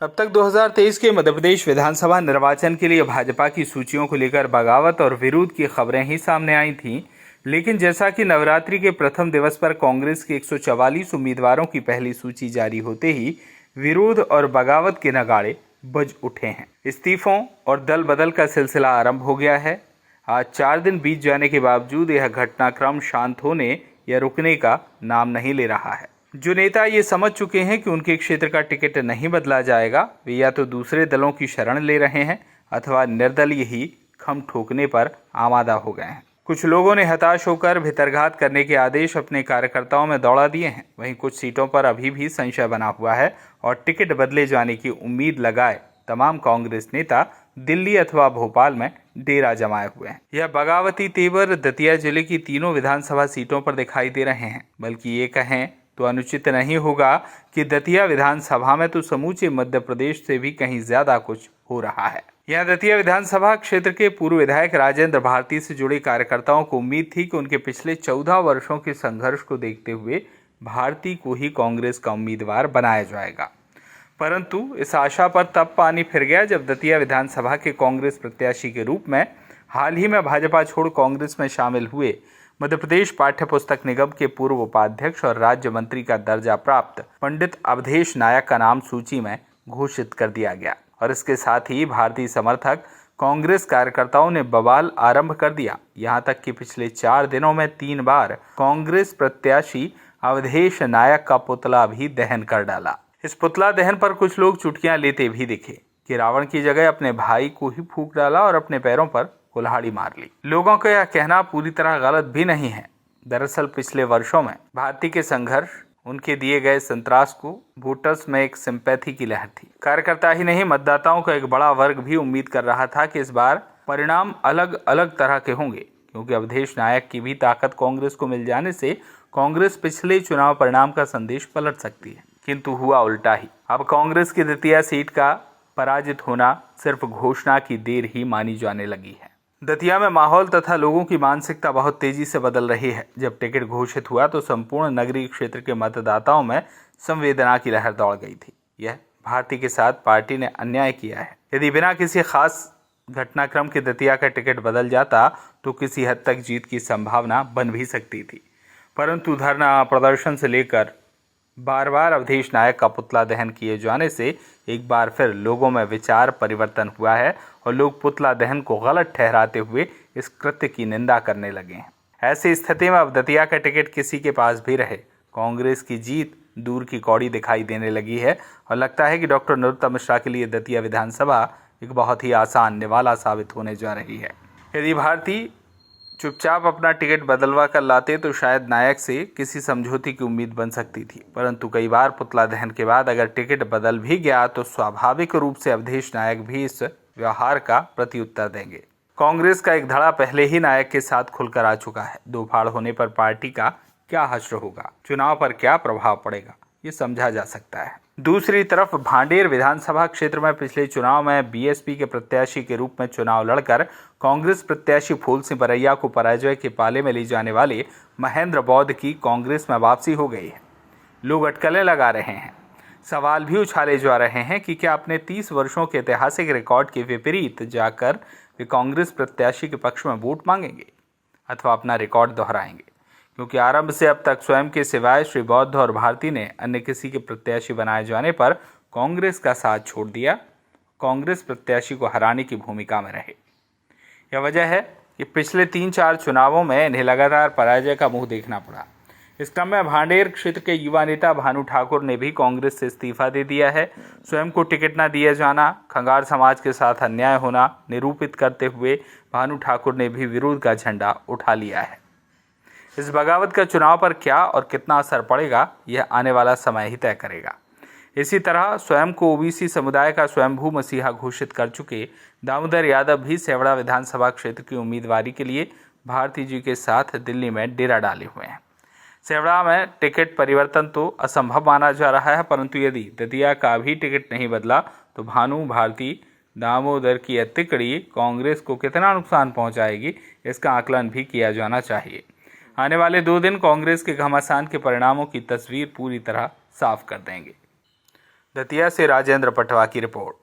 अब तक 2023 के मध्य प्रदेश विधानसभा निर्वाचन के लिए भाजपा की सूचियों को लेकर बगावत और विरोध की खबरें ही सामने आई थीं, लेकिन जैसा कि नवरात्रि के प्रथम दिवस पर कांग्रेस के 144 उम्मीदवारों की पहली सूची जारी होते ही विरोध और बगावत के नगाड़े बज उठे हैं। इस्तीफों और दल बदल का सिलसिला आरंभ हो गया है। आज 4 दिन बीत जाने के बावजूद यह घटनाक्रम शांत होने या रुकने का नाम नहीं ले रहा है। जो नेता ये समझ चुके हैं कि उनके क्षेत्र का टिकट नहीं बदला जाएगा, वे या तो दूसरे दलों की शरण ले रहे हैं अथवा निर्दलीय ही खम ठोकने पर आमादा हो गए हैं। कुछ लोगों ने हताश होकर भितरघात करने के आदेश अपने कार्यकर्ताओं में दौड़ा दिए हैं। वहीं कुछ सीटों पर अभी भी संशय बना हुआ है और टिकट बदले जाने की उम्मीद लगाए तमाम कांग्रेस नेता दिल्ली अथवा भोपाल में डेरा जमाए हुए हैं। यह बगावती तेवर दतिया जिले की तीनों विधानसभा सीटों पर दिखाई दे रहे हैं। बल्कि ये कहें तो अनुचित नहीं होगा कि दतिया विधानसभा में तो समूचे मध्य प्रदेश से भी कहीं ज्यादा कुछ हो रहा है। यहाँ दतिया विधानसभा क्षेत्र के पूर्व विधायक राजेंद्र भारती से जुड़े कार्यकर्ताओं को उम्मीद थी कि उनके पिछले 14 वर्षों के संघर्ष को देखते हुए भारती को ही कांग्रेस का उम्मीदवार बनाया जाएगा। परंतु इस आशा पर तब पानी फिर गया जब दतिया विधानसभा के कांग्रेस प्रत्याशी के रूप में हाल ही में भाजपा छोड़ कांग्रेस में शामिल हुए मध्य प्रदेश पाठ्य पुस्तक निगम के पूर्व उपाध्यक्ष और राज्य मंत्री का दर्जा प्राप्त पंडित अवधेश नायक का नाम सूची में घोषित कर दिया गया और इसके साथ ही भारतीय समर्थक कांग्रेस कार्यकर्ताओं ने बवाल आरंभ कर दिया। यहां तक कि पिछले 4 दिनों में 3 बार कांग्रेस प्रत्याशी अवधेश नायक का पुतला भी दहन कर डाला। इस पुतला दहन पर कुछ लोग चुटकियां लेते भी दिखे कि रावण की जगह अपने भाई को ही फूंक डाला और अपने पैरों पर कुल्हाड़ी मार ली। लोगों का यह कहना पूरी तरह गलत भी नहीं है। दरअसल पिछले वर्षों में भारती के संघर्ष, उनके दिए गए संतरास को वोटर्स में एक सिंपैथी की लहर थी। कार्यकर्ता ही नहीं, मतदाताओं का एक बड़ा वर्ग भी उम्मीद कर रहा था कि इस बार परिणाम अलग अलग तरह के होंगे, क्योंकि अवधेश नायक की भी ताकत कांग्रेस को मिल जाने से कांग्रेस पिछले चुनाव परिणाम का संदेश पलट सकती है। किंतु हुआ उल्टा ही। अब कांग्रेस की दतिया सीट का पराजित होना सिर्फ घोषणा की देर ही मानी जाने लगी है। दतिया में माहौल तथा लोगों की मानसिकता बहुत तेजी से बदल रही है। जब टिकट घोषित हुआ तो संपूर्ण नगरीय क्षेत्र के मतदाताओं में संवेदना की लहर दौड़ गई थी। यह भारती के साथ पार्टी ने अन्याय किया है। यदि बिना किसी खास घटनाक्रम के दतिया का टिकट बदल जाता तो किसी हद तक जीत की संभावना बन भी सकती थी। परंतु धरना प्रदर्शन से लेकर बार बार अवधेश नायक का पुतला दहन किए जाने से एक बार फिर लोगों में विचार परिवर्तन हुआ है और लोग पुतला दहन को गलत ठहराते हुए इस कृत्य की निंदा करने लगे हैं। ऐसी स्थिति में अब दतिया का टिकट किसी के पास भी रहे, कांग्रेस की जीत दूर की कौड़ी दिखाई देने लगी है और लगता है कि डॉक्टर नरोत्तम मिश्रा के लिए दतिया विधानसभा एक बहुत ही आसान निवाला साबित होने जा रही है। यदि भारती चुपचाप अपना टिकट बदलवा कर लाते तो शायद नायक से किसी समझौते की उम्मीद बन सकती थी। परंतु कई बार पुतला दहन के बाद अगर टिकट बदल भी गया तो स्वाभाविक रूप से अवधेश नायक भी इस व्यवहार का प्रत्युत्तर देंगे। कांग्रेस का एक धड़ा पहले ही नायक के साथ खुलकर आ चुका है। दो फाड़ होने पर पार्टी का क्या हश्र होगा, चुनाव पर क्या प्रभाव पड़ेगा, ये समझा जा सकता है। दूसरी तरफ भांडेर विधानसभा क्षेत्र में पिछले चुनाव में बीएसपी के प्रत्याशी के रूप में चुनाव लड़कर कांग्रेस प्रत्याशी फूल सिंह बरैया को पराजय के पाले में ले जाने वाले महेंद्र बौद्ध की कांग्रेस में वापसी हो गई है। लोग अटकलें लगा रहे हैं, सवाल भी उछाले जा रहे हैं कि क्या अपने 30 वर्षों के ऐतिहासिक रिकॉर्ड के विपरीत जाकर वे कांग्रेस प्रत्याशी के पक्ष में वोट मांगेंगे अथवा अपना रिकॉर्ड दोहराएंगे, क्योंकि आरंभ से अब तक स्वयं के सिवाय श्री बौद्ध और भारती ने अन्य किसी के प्रत्याशी बनाए जाने पर कांग्रेस का साथ छोड़ दिया, कांग्रेस प्रत्याशी को हराने की भूमिका में रहे। यह वजह है कि पिछले 3-4 चुनावों में इन्हें लगातार पराजय का मुंह देखना पड़ा। इस क्रम में भांडेर क्षेत्र के युवा नेता भानु ठाकुर ने भी कांग्रेस से इस्तीफा दे दिया है। स्वयं को टिकट न दिया जाना, खंगार समाज के साथ अन्याय होना निरूपित करते हुए भानु ठाकुर ने भी विरोध का झंडा उठा लिया है। इस बगावत का चुनाव पर क्या और कितना असर पड़ेगा, यह आने वाला समय ही तय करेगा। इसी तरह स्वयं को ओबीसी समुदाय का स्वयंभू मसीहा घोषित कर चुके दामोदर यादव भी सेवड़ा विधानसभा क्षेत्र की उम्मीदवारी के लिए भारती जी के साथ दिल्ली में डेरा डाले हुए हैं। सेवड़ा में टिकट परिवर्तन तो असंभव माना जा रहा है, परंतु यदि दतिया का भी टिकट नहीं बदला तो भानु भारती दामोदर की यह तिकड़ी कांग्रेस को कितना नुकसान पहुंचाएगी, इसका आकलन भी किया जाना चाहिए। आने वाले 2 दिन कांग्रेस के घमासान के परिणामों की तस्वीर पूरी तरह साफ कर देंगे। दतिया से राजेंद्र पटवा की रिपोर्ट।